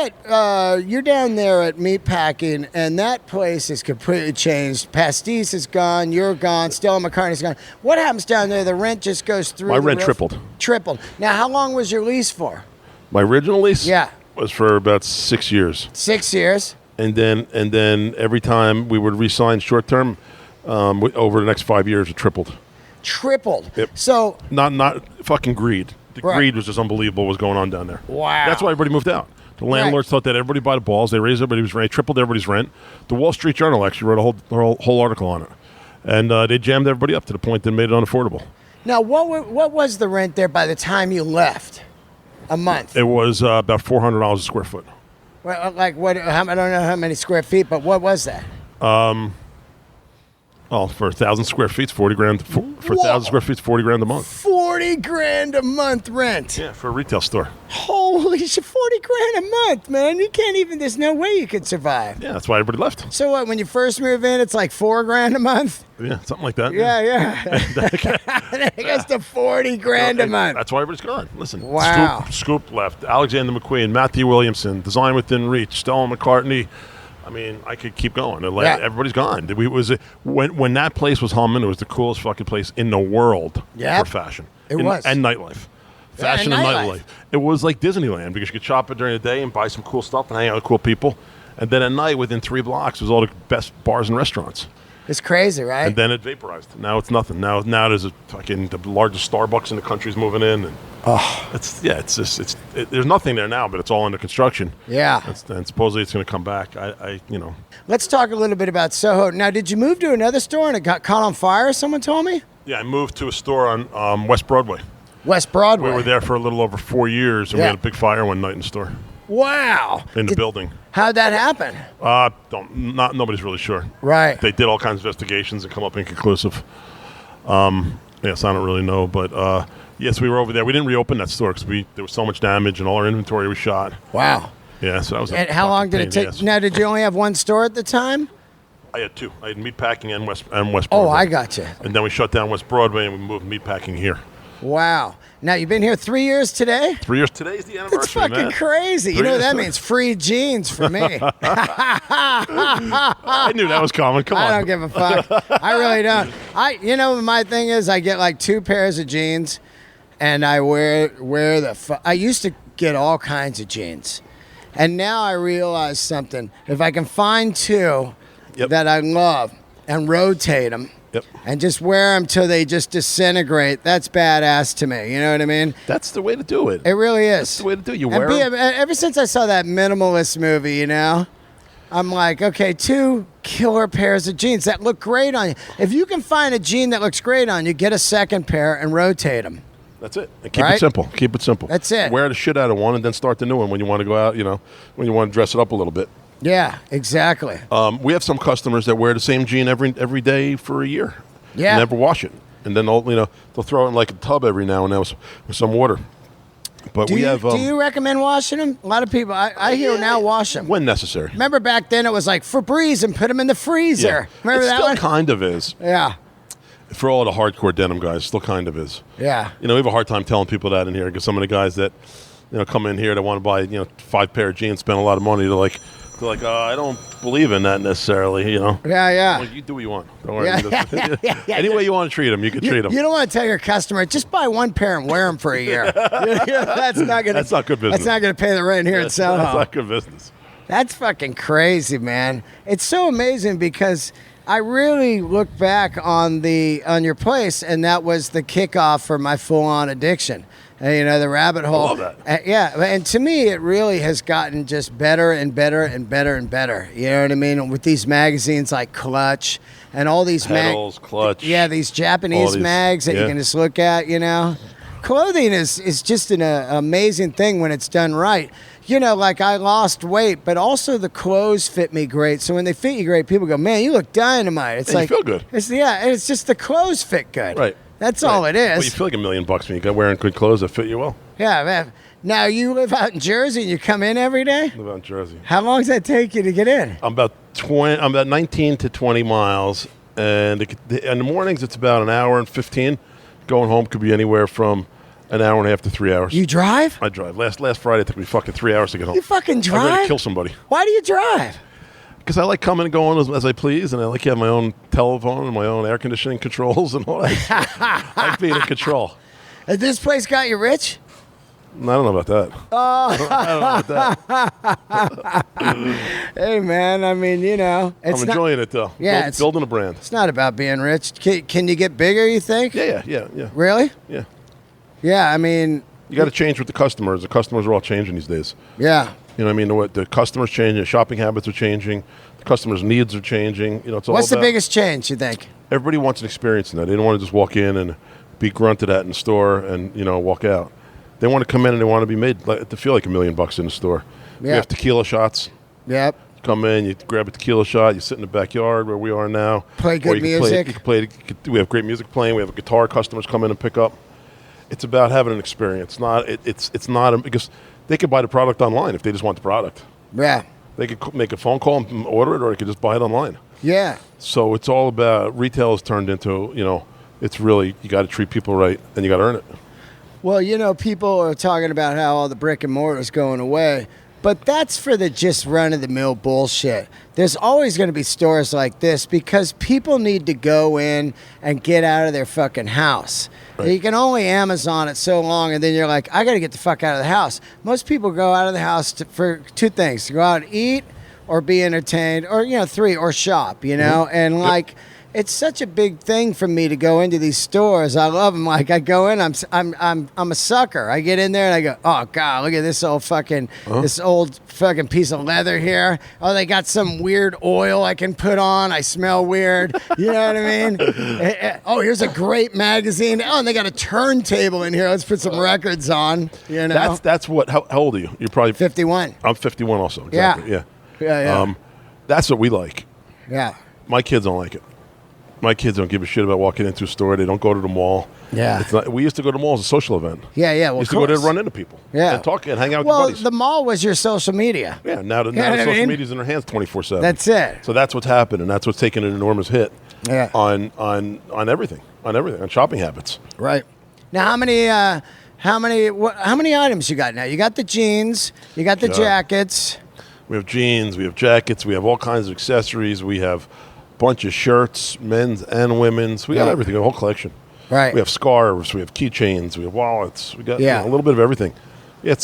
down there at Meatpacking, and that place is completely changed. Pastis is gone. You're gone. Stella McCartney's gone. What happens down there? The rent just goes through. My rent tripled. Tripled. Now, how long was your lease for? My original lease? Yeah. Was for about 6 years. 6 years. And then every time we would re-sign short term, over the next 5 years, it tripled. Tripled. Yep. So not fucking greed. The greed was just unbelievable what was going on down there. Wow. That's why everybody moved out. The landlords thought that everybody by the balls. They raised everybody's rent, tripled everybody's rent. The Wall Street Journal actually wrote a whole article on it. And they jammed everybody up to the point that made it unaffordable. Now, what was the rent there by the time you left? A month? It was about $400 a square foot. Well, like what? I don't know how many square feet, but what was that? Well, for 1,000 square feet, it's $40,000. For 1,000 square feet, it's $40,000 a month. $40,000 a month rent. Yeah, for a retail store. Holy shit, $40,000 a month, man! You can't even. There's no way you could survive. Yeah, that's why everybody left. So what? When you first move in, it's like $4,000 a month. Yeah, something like that. Yeah. Then it goes to $40,000 a month. That's why everybody's gone. Listen, wow. Scoop left. Alexander McQueen, Matthew Williamson, Design Within Reach, Stella McCartney. I mean, I could keep going. Everybody's gone. When that place was humming, it was the coolest fucking place in the world for fashion. It was. And nightlife. Fashion and nightlife. It was like Disneyland because you could shop it during the day and buy some cool stuff and hang out with cool people. And then at night, within 3 blocks, was all the best bars and restaurants. It's crazy, right? And then it vaporized. Now it's nothing. Now there's the largest Starbucks in the country's moving in. And There's nothing there now, but it's all under construction. Yeah. And supposedly it's going to come back. Let's talk a little bit about Soho. Now, did you move to another store and it got caught on fire, someone told me? Yeah, I moved to a store on West Broadway. West Broadway. We were there for a little over 4 years, and we had a big fire one night in the store. Wow. In the building. How'd that happen? Nobody's really sure. Right. They did all kinds of investigations and come up inconclusive. Yes, I don't really know, but yes, we were over there. We didn't reopen that store because there was so much damage and all our inventory was shot. Wow. Yeah, so that was. And how long did it take? Now, did you only have one store at the time? I had two. I had Meatpacking and West Broadway. Oh, I got you. And then we shut down West Broadway and we moved Meatpacking here. Wow. Now, you've been here 3 years today? 3 years. Today's the anniversary, That's fucking crazy. You know what that means? Free jeans for me. I knew that was coming. Come on. I don't give a fuck. I really don't. My thing is I get like 2 pairs of jeans and I wear I used to get all kinds of jeans. And now I realize something. If I can find 2 that I love and rotate them, and just wear them till they just disintegrate. That's badass to me. You know what I mean? That's the way to do it. It really is. That's the way to do it. You wear them. Ever since I saw that Minimalist movie, I'm like, okay, 2 killer pairs of jeans that look great on you. If you can find a jean that looks great on you, get a second pair and rotate them. That's it. And keep it simple. Keep it simple. That's it. Wear the shit out of one and then start the new one when you want to go out, when you want to dress it up a little bit. Yeah, exactly. We have some customers that wear the same jean every day for a year. Yeah. And never wash it. And then they'll throw it in like a tub every now and then with some water. But do you recommend washing them? A lot of people, I hear now wash them. When necessary. Remember back then it was like Febreze and put them in the freezer. Yeah. Remember that one? It still kind of is. Yeah. For all the hardcore denim guys, it still kind of is. Yeah. We have a hard time telling people that in here because some of the guys that come in here that want to buy 5 pair of jeans, spend a lot of money, they're like, I don't believe in that necessarily, Yeah. Well, you do what you want. Don't worry. Any way you want to treat them, you can treat them. You don't want to tell your customer, just buy 1 pair and wear them for a year. That's not good business. That's not going to pay the rent here in Soho. That's not good business. That's fucking crazy, man. It's so amazing because I really look back on your place, and that was the kickoff for my full-on addiction. The rabbit hole. I love that. And to me, it really has gotten just better and better and better and better. You know what I mean? With these magazines like Clutch and all these Pedals, Clutch. Yeah, these Japanese mags that you can just look at, Clothing is just an amazing thing when it's done right. Like I lost weight, but also the clothes fit me great. So when they fit you great, people go, man, you look dynamite. It's like, you feel good. It's just the clothes fit good. Right. That's all it is. Well, you feel like $1 million when you got wearing good clothes that fit you well. Yeah, man. Now you live out in Jersey and you come in every day? I live out in Jersey. How long does that take you to get in? I'm about 19 to 20 miles, and in the mornings it's about an hour and 15. Going home could be anywhere from an hour and a half to 3 hours. You drive? I drive. Last Friday it took me fucking 3 hours to get home. You fucking drive? I'm ready to kill somebody. Why do you drive? Because I like coming and going as I please, and I like having my own telephone and my own air conditioning controls and all that. I like being in control. Has this place got you rich? I don't know about that. Oh. I don't know about that. Hey, man, I mean, I'm enjoying it, though. Yeah, building a brand. It's not about being rich. Can you get bigger, you think? Yeah. Really? Yeah. Yeah, I mean... You got to change with the customers. The customers are all changing these days. Yeah. You know what I mean? The customers changing, the shopping habits are changing, the customers' needs are changing. It's all What's the biggest change, you think? Everybody wants an experience in that. They don't want to just walk in and be grunted at in the store and, walk out. They want to come in and they want to be made to feel like $1 million in the store. Yeah. We have tequila shots. Yep. You come in, you grab a tequila shot, you sit in the backyard where we are now. Play good music. We have great music playing. We have a guitar customers come in and pick up. It's about having an experience. It's not because they could buy the product online if they just want the product. Yeah. They could make a phone call and order it, or they could just buy it online. Yeah. So it's all about retail has turned into, it's really, you got to treat people right and you got to earn it. Well, people are talking about how all the brick and mortar is going away, but that's for the just run-of-the-mill bullshit. There's always going to be stores like this because people need to go in and get out of their fucking house. Right. You can only Amazon it so long, and then you're like, I got to get the fuck out of the house. Most people go out of the house for 2 things: to go out and eat, or be entertained, or 3, or shop. And it's such a big thing for me to go into these stores. I love them. Like I go in, I'm a sucker. I get in there and I go, oh God, look at this old fucking piece of leather here. Oh, they got some weird oil I can put on. I smell weird. You know what I mean? Oh, here's a great magazine. Oh, and they got a turntable in here. Let's put some records on. You know, that's what. How old are you? You're probably 51. I'm 51 also. Exactly. Yeah. That's what we like. Yeah. My kids don't like it. My kids don't give a shit about walking into a store. They don't go to the mall. Yeah. We used to go to the mall as a social event. Yeah. Well, used to go there and run into people. Yeah. And talk and hang out with your buddies. The mall was your social media. Yeah. Now the social media's in their hands 24/7. That's it. So that's what's happened, and that's what's taken an enormous hit. Yeah. On everything, on shopping habits. Right. Now, how many items you got now? You got the jeans. You got the jackets. We have jeans. We have jackets. We have all kinds of accessories. We have a bunch of shirts, men's and women's. We got everything, a whole collection. Right. We have scarves. We have keychains. We have wallets. We got a little bit of everything. Yeah,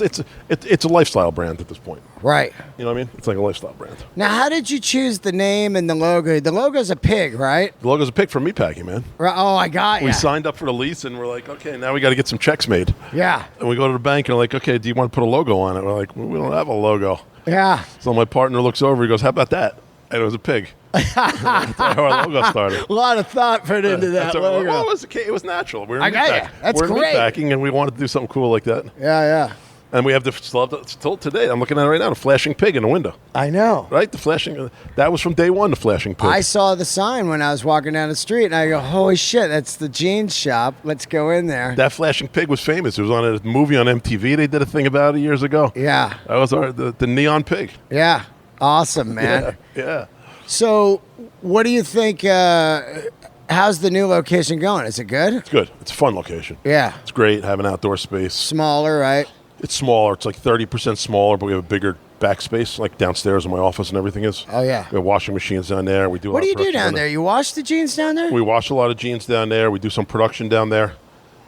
it's a lifestyle brand at this point. Right. You know what I mean? It's like a lifestyle brand. Now, how did you choose the name and the logo? The logo's a pig, right? The logo's a pig for meatpacking, man. Right. Oh, I got you. We signed up for the lease, and we're like, okay, now we got to get some checks made. Yeah. And we go to the bank, and we're like, okay, do you want to put a logo on it? We're like, well, we don't have a logo. Yeah. So my partner looks over, he goes, how about that? And it was a pig. That's how our logo started. A lot of thought put into that logo. Well, it was natural. I got you. That's great. We're meatpacking, and we wanted to do something cool like that. Yeah. And we have still today. I'm looking at it right now. The flashing pig in the window. I know. Right, the flashing. That was from day one. The flashing pig. I saw the sign when I was walking down the street, and I go, "Holy shit! That's the jeans shop. Let's go in there." That flashing pig was famous. It was on a movie on MTV. They did a thing about it years ago. Yeah. That was the neon pig. Yeah. Awesome, man. Yeah. So, what do you think? How's the new location going? Is it good? It's good. It's a fun location. Yeah. It's great. Have an outdoor space. Smaller, right? It's smaller. It's like 30% smaller, but we have a bigger backspace, like downstairs in my office and everything is. Oh, yeah. We have washing machines down there. We do. What do you do down there? You wash the jeans down there? We wash a lot of jeans down there. We do some production down there.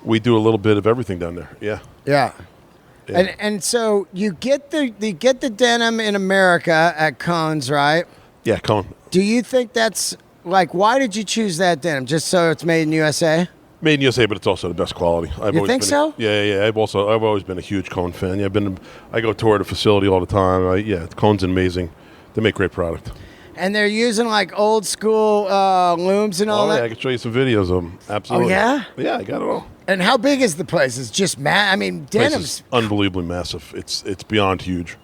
We do a little bit of everything down there. Yeah. Yeah. And so you get the denim in America at Cone's, right? Yeah, Cone. Do you think that's like, why did you choose that denim? Just so it's made in USA? Made in USA, but it's also the best quality. You think so? Yeah. I've always been a huge Cone fan. Yeah, I go tour the facility all the time. Cone's amazing. They make great product. And they're using like old school looms and all that? Yeah, I can show you some videos of them. Absolutely. Oh, yeah? Yeah, I got it all. And how big is the place? It's just denim's unbelievably massive. It's beyond huge.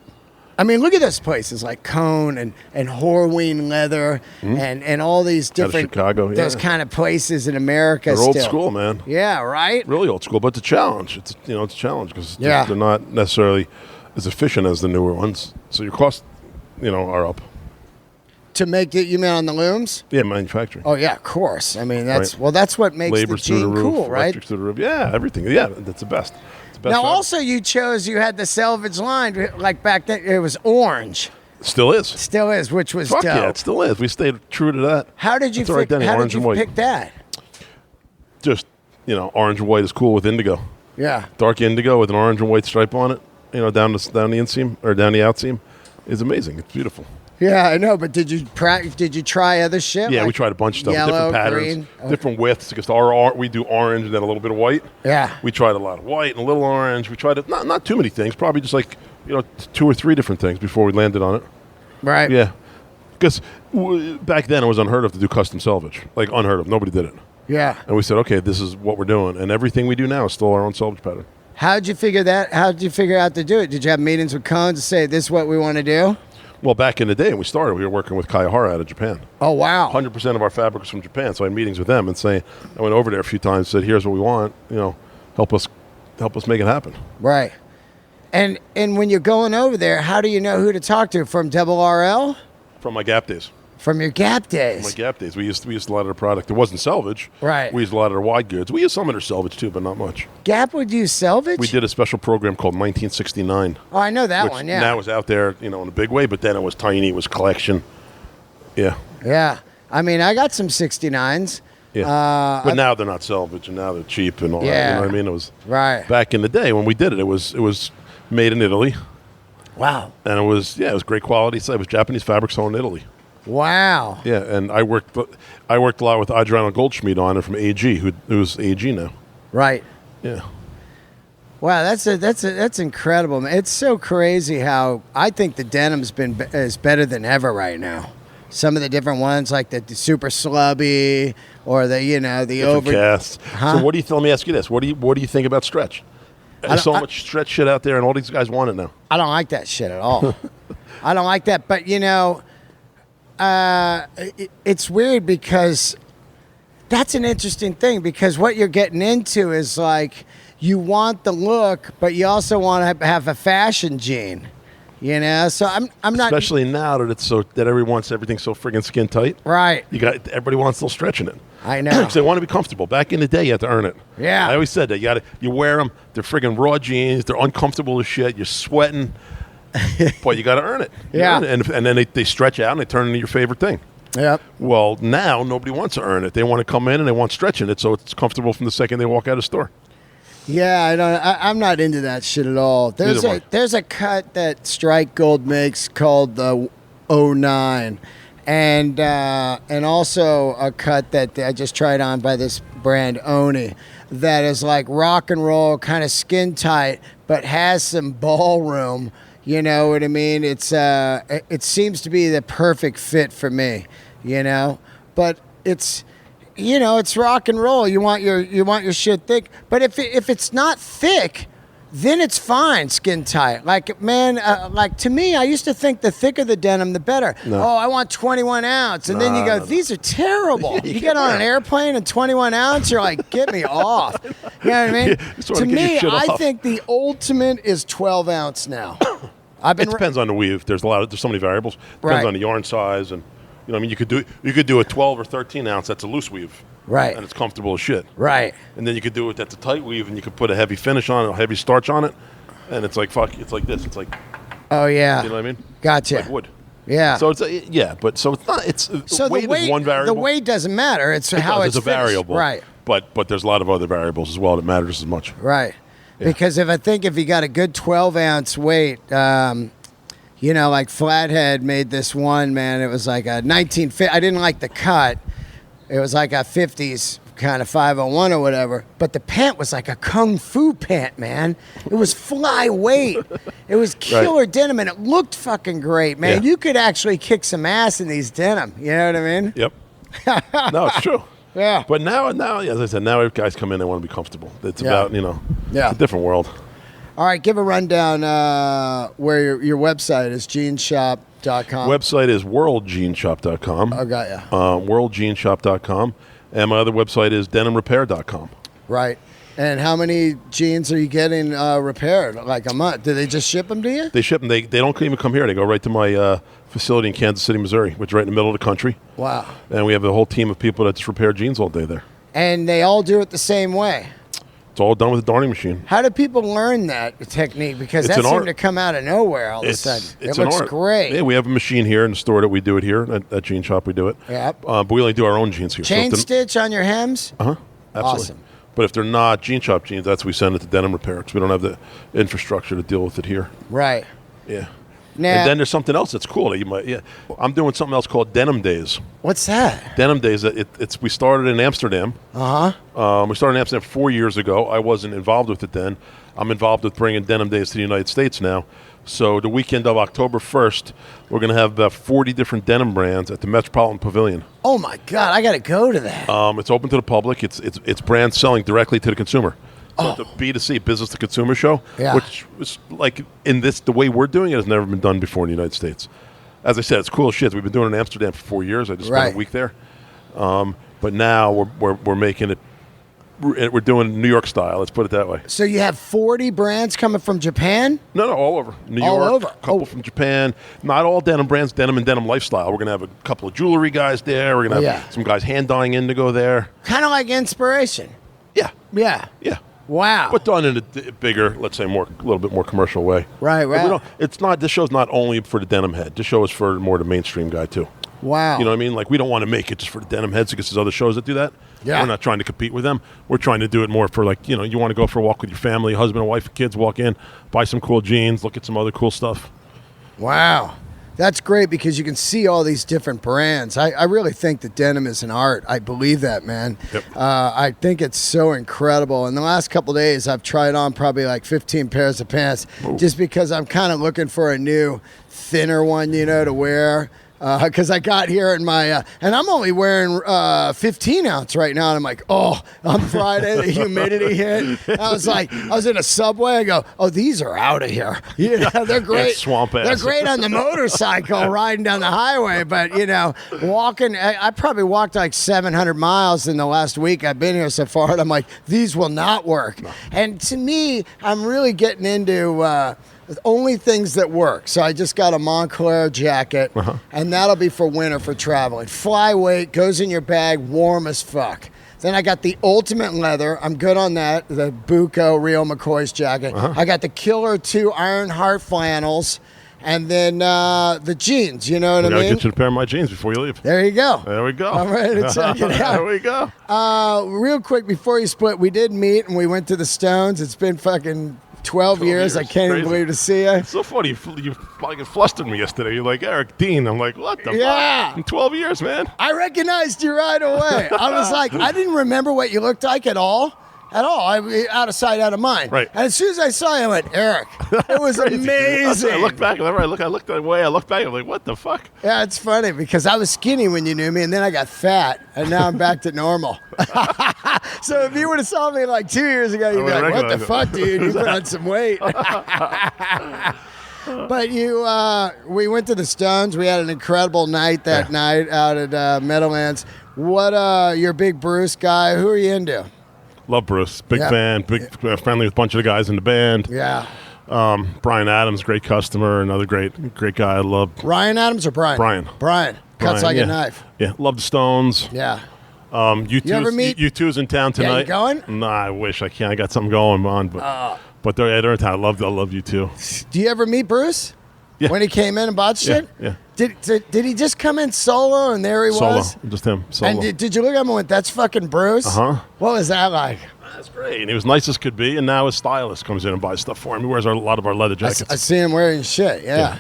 I mean, look at those places like Cone and Horween Leather and all these different Chicago, those kind of places in America. They're old school, man. Yeah, right. Really old school, but it's a challenge. It's a challenge because they're not necessarily as efficient as the newer ones. So your costs, are up. To make it, you mean on the looms? Yeah, manufacturing. Oh yeah, of course. I mean that's what makes Labor's the jean cool, right? Electrics through the roof. Yeah, everything. Yeah, that's the best. Now, also, you had the selvage line, like back then, it was orange. Still is. Still is, which was dope. Yeah, it still is. We stayed true to that. How did you pick that? Just, orange and white is cool with indigo. Yeah. Dark indigo with an orange and white stripe on it, down the inseam or down the outseam is amazing. It's beautiful. Yeah, I know, but did you try other shit? Yeah, we tried a bunch of stuff, yellow, different patterns, green. Different widths. Because we do orange and then a little bit of white. Yeah, we tried a lot of white and a little orange. We tried not too many things, probably just like 2 or 3 different things before we landed on it. Right. Yeah, because back then it was unheard of to do custom selvage, like unheard of. Nobody did it. Yeah. And we said, okay, this is what we're doing, and everything we do now is still our own selvage pattern. How'd you figure out to do it? Did you have meetings with Cones to say this is what we want to do? Well, back in the day when we started, we were working with Kayahara out of Japan. Oh, wow. 100% of our fabric was from Japan, so I had meetings with them and I went over there a few times, said, here's what we want, help us make it happen. Right. And when you're going over there, how do you know who to talk to? From Double RL? From my Gap days. From your Gap days? From my Gap days. We used a lot of their product. It wasn't selvage. Right. We used a lot of their wide goods. We used some of their selvage too, but not much. Gap would use selvage? We did a special program called 1969. Oh, I know that one, yeah. Now was out there, in a big way, but then it was tiny. It was collection. Yeah. Yeah. I mean, I got some 69s. Yeah. But now they're not selvage, and now they're cheap and all that. You know what I mean? It was back in the day when we did it. It was made in Italy. Wow. And it was great quality. So it was Japanese fabric sold in Italy. Wow. Yeah, and I worked a lot with Adriano Goldstein Owner from AG, who's AG now. Right. Yeah. Wow, that's incredible, man. It's so crazy how I think the denim's is better than ever right now. Some of the different ones, like the super slubby or the Different over casts. So what do you? Let me ask you this: What do you think about stretch? There's so much stretch shit out there, and all these guys want it now. I don't like that shit at all. I don't like that, but it's weird because that's an interesting thing, because what you're getting into is like you want the look, but you also want to have a fashion gene. So I'm not, especially now that it's so that everything's so friggin' skin tight. Right. Everybody wants a little stretch in it. I know. Because they want to be comfortable. Back in the day, you had to earn it. Yeah. I always said that you wear them. They're friggin' raw jeans. They're uncomfortable as shit. You're sweating, but you got to earn it. Yeah. And then they stretch out and they turn into your favorite thing. Yep. Well, now nobody wants to earn it. They want to come in and they want stretch in it, so it's comfortable from the second they walk out of the store. Yeah, I'm not into that shit at all. There's a cut that Strike Gold makes called the 09, and also a cut that I just tried on by this brand Oni that is like rock and roll, kind of skin tight, but has some ballroom. You know what I mean? It seems to be the perfect fit for me. But it's. It's rock and roll. You want your shit thick, but if it's not thick, then it's fine, skin tight. Like, man, to me, I used to think the thicker the denim, the better. No. Oh, I want 21 ounce, and then you go, these are terrible. You get on an airplane and 21 ounce, you're like, get me off. You know what I mean? To me, I think the ultimate is 12 ounce now. It depends on the weave. There's so many variables. Depends on the yarn size and. You could do a 12 or 13 ounce. That's a loose weave, right? And it's comfortable as shit, right? And then you could do it that's a tight weave, and you could put a heavy finish on it, a heavy starch on it, and it's like it's like this. It's like, oh yeah, you know what I mean? Gotcha. It's like wood. Yeah. So it's it's not. It's so weight is one variable. The weight doesn't matter. It's how it's a variable, right? But there's a lot of other variables as well that matter just as much, right? Yeah. Because if you got a good 12 ounce weight. Like Flathead made this one, man. It was like a 1950. I didn't like the cut. It was like a 50s kind of 501 or whatever. But the pant was like a kung fu pant, man. It was flyweight. It was killer denim, and it looked fucking great, man. Yeah. You could actually kick some ass in these denim. You know what I mean? Yep. No, it's true. Yeah. But now, as I said, now guys come in, they want to be comfortable. It's about, it's a different world. All right, give a rundown where your website is, jeanshop.com. Website is worldjeanshop.com. I got ya. Worldjeanshop.com. And my other website is denimrepair.com. Right. And how many jeans are you getting repaired? Like a month? Do they just ship them to you? They ship them. They don't even come here. They go right to my facility in Kansas City, Missouri, which is right in the middle of the country. Wow. And we have a whole team of people that just repair jeans all day there. And they all do it the same way? It's all done with a darning machine. How do people learn that technique? Because that seemed to come out of nowhere all of a sudden. It looks great. Yeah, we have a machine here in the store that we do it here. At Jean Shop, we do it. Yep. But we only do our own jeans here. Chain stitch on your hems? Uh-huh. Absolutely. Awesome. But if they're not Jean Shop jeans, we send it to Denim Repair because we don't have the infrastructure to deal with it here. Right. Yeah. Now, and then there's something else that's cool that you might. Yeah, I'm doing something else called Denim Days. What's that? Denim Days. We started in Amsterdam. We started in Amsterdam 4 years ago. I wasn't involved with it then. I'm involved with bringing Denim Days to the United States now. So the weekend of October 1st, we're going to have about 40 different denim brands at the Metropolitan Pavilion. Oh my God, I got to go to that. It's open to the public. It's brands selling directly to the consumer. So it's a B2C, business to consumer show, which is like the way we're doing it has never been done before in the United States. As I said, it's cool as shit. We've been doing it in Amsterdam for 4 years. I just spent a week there. But now we're making it. We're doing New York style. Let's put it that way. So you have 40 brands coming from Japan? No, all over. New York, all over. A couple from Japan. Not all denim brands, denim and denim lifestyle. We're going to have a couple of jewelry guys there. We're going to have some guys hand dyeing indigo there. Kind of like inspiration. Yeah. Yeah. Yeah. Wow. But done in a bigger, let's say, a little bit more commercial way. Right. This show's not only for the denim head. This show is for more the mainstream guy, too. Wow. You know what I mean? Like, we don't want to make it just for the denim heads because there's other shows that do that. Yeah. We're not trying to compete with them. We're trying to do it more for, like, you want to go for a walk with your family, husband and wife, kids, walk in, buy some cool jeans, look at some other cool stuff. Wow. That's great because you can see all these different brands. I really think that denim is an art. I believe that, man. Yep. I think it's so incredible. In the last couple of days, I've tried on probably like 15 pairs of pants just because I'm kind of looking for a new thinner one, to wear. Because I got here in my, and I'm only wearing 15 ounce right now. And I'm like, on Friday, the humidity hit. I was in a Subway. I go, these are out of here. They're great. Swamp ass. They're great on the motorcycle riding down the highway. But, walking, I probably walked like 700 miles in the last week I've been here so far. And I'm like, these will not work. No. And to me, I'm really getting into only things that work. So I just got a Montclair jacket, and that'll be for winter for traveling. Flyweight, goes in your bag, warm as fuck. Then I got the Ultimate Leather. I'm good on that. The Buco Real McCoy's jacket. I got the Killer 2 Ironheart flannels. And then the jeans, you know what I mean? I gotta get you a pair of my jeans before you leave. There you go. There we go. I'm ready to check it out. There we go. Real quick, before you split, we did meet and we went to the Stones. It's been fucking 12 years. I can't even believe to see you. It's so funny. You like flustered me yesterday. You're like, Eric Dean. I'm like, what the fuck? In 12 years, man. I recognized you right away. I was like, I didn't remember what you looked like at all. Out of sight, out of mind. Right. And as soon as I saw you, I went, Eric. It was amazing. I looked back. Whenever I looked that way, I looked back. I'm like, what the fuck? Yeah, it's funny because I was skinny when you knew me, and then I got fat, and now I'm back to normal. So if you would have saw me like 2 years ago, you'd be like, what the fuck, dude? You put on some weight. But we went to the Stones. We had an incredible night that night out at Meadowlands. What, you're a big Bruce guy. Who are you into? Love Bruce. Big fan. Friendly with a bunch of the guys in the band. Yeah. Brian Adams, great customer. Another great guy I love. Ryan Adams or Brian? Brian. Cuts like a knife. Yeah. Love the Stones. Yeah. You ever meet? U2's in town tonight. Yeah, you going? Nah, I wish I can. I got something going on, but they're in town. I love U2. Do you ever meet Bruce? Yeah. When he came in and bought shit? Yeah. Did he just come in solo and there he was? Solo. Just him. Solo. And did you look at him and went, that's fucking Bruce? Uh-huh. What was that like? That's great. And he was nice as could be. And now his stylist comes in and buys stuff for him. He wears a lot of our leather jackets. I see him wearing shit, yeah.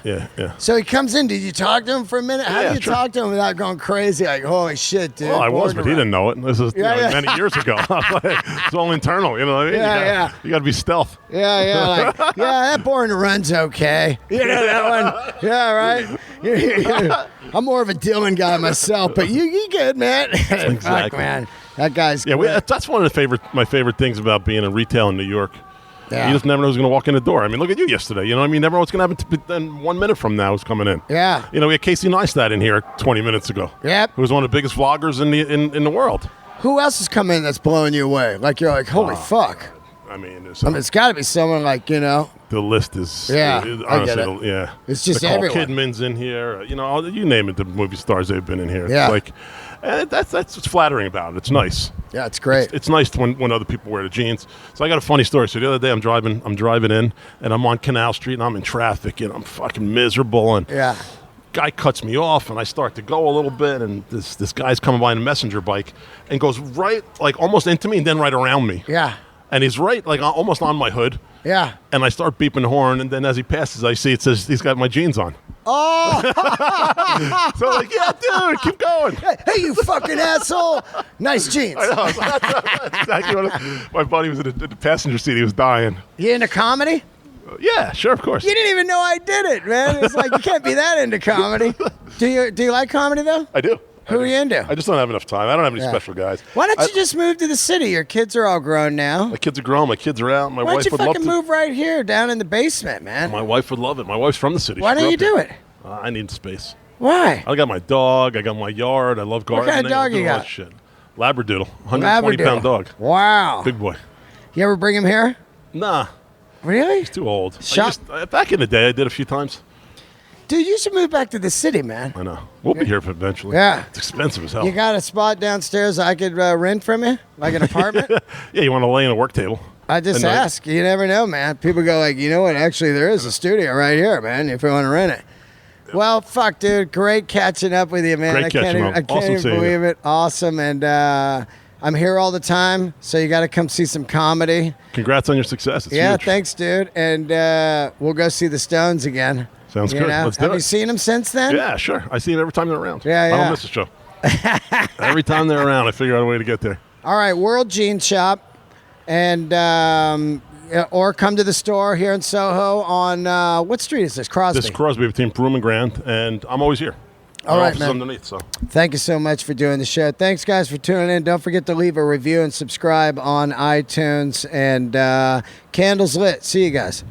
So he comes in. Did you talk to him for a minute? How do you talk to him without going crazy? Like, holy shit, dude. Well, I was, but he didn't know it. This is many years ago. It's all internal, you know what I mean? Yeah, You got to be stealth. Yeah. Like, that Born to Run's okay. You know that one? Yeah, right? I'm more of a Dylan guy myself, but you good, man. Exactly. Fuck, man. That guy's that's one of my favorite things about being in retail in New York. Yeah. You just never know who's going to walk in the door. I mean, look at you yesterday. You know what I mean? Never know what's going to happen. Then 1 minute from now, who's coming in? Yeah. We had Casey Neistat in here 20 minutes ago. Yep. Who was one of the biggest vloggers in the world. Who else has come in that's blowing you away? Like, you're like, holy fuck. I mean, it's got to be someone like, The list is... Yeah, honestly, I get it. Yeah. It's just Nicole everyone. Kidman's in here. You name it, the movie stars they've been in here. Yeah. It's like... And that's what's flattering about it. It's nice. Yeah, it's great. It's nice when other people wear the jeans. So I got a funny story. So the other day I'm driving in, and I'm on Canal Street, and I'm in traffic, and I'm fucking miserable. And guy cuts me off, and I start to go a little bit, and this guy's coming by in a messenger bike, and goes right, like almost into me, and then right around me. Yeah. And he's right, like almost on my hood. Yeah. And I start beeping the horn, and then as he passes, I see it says he's got my jeans on. Oh! So I'm like, yeah, dude, keep going. Hey, you fucking asshole. Nice jeans. I know. That's exactly what my buddy was in the passenger seat. He was dying. You into comedy? Yeah, sure, of course. You didn't even know I did it, man. It's like, you can't be that into comedy. Do you like comedy, though? I do. Who are you into? I just don't have enough time. I don't have any special guys. Why don't you just move to the city? Your kids are all grown now. My kids are grown. My kids are out. My Why wife don't would you love fucking to move right here down in the basement, man? My wife would love it. My wife's from the city. Why don't you do it? I need space. Why? I got my dog. I got my yard. I love gardening. What kind of dog you got? Shit. Labradoodle. 120-pound dog. Wow. Big boy. You ever bring him here? Nah. Really? He's too old. Back in the day, I did a few times. Dude, you should move back to the city, man. I know. We'll be here eventually. Yeah. It's expensive as hell. You got a spot downstairs I could rent from you? Like an apartment? Yeah, you want to lay in a work table? I just ask. You never know, man. People go like, you know what? Actually, there is a studio right here, man, if you want to rent it. Yep. Well, fuck, dude. Great catching up with you, man. I can't even believe it. Awesome. And I'm here all the time, so you got to come see some comedy. Congrats on your success. It's huge. Thanks, dude. And we'll go see the Stones again. Sounds good. Let's do it. Have you seen them since then? Yeah, sure. I see them every time they're around. Yeah. I don't miss the show. Every time they're around, I figure out a way to get there. All right, World Jean Shop, and or come to the store here in Soho on what street is this? Crosby. This is Crosby between Broome and Grand, and I'm always here. All right, man. Underneath, so. Thank you so much for doing the show. Thanks, guys, for tuning in. Don't forget to leave a review and subscribe on iTunes. And candles lit. See you guys.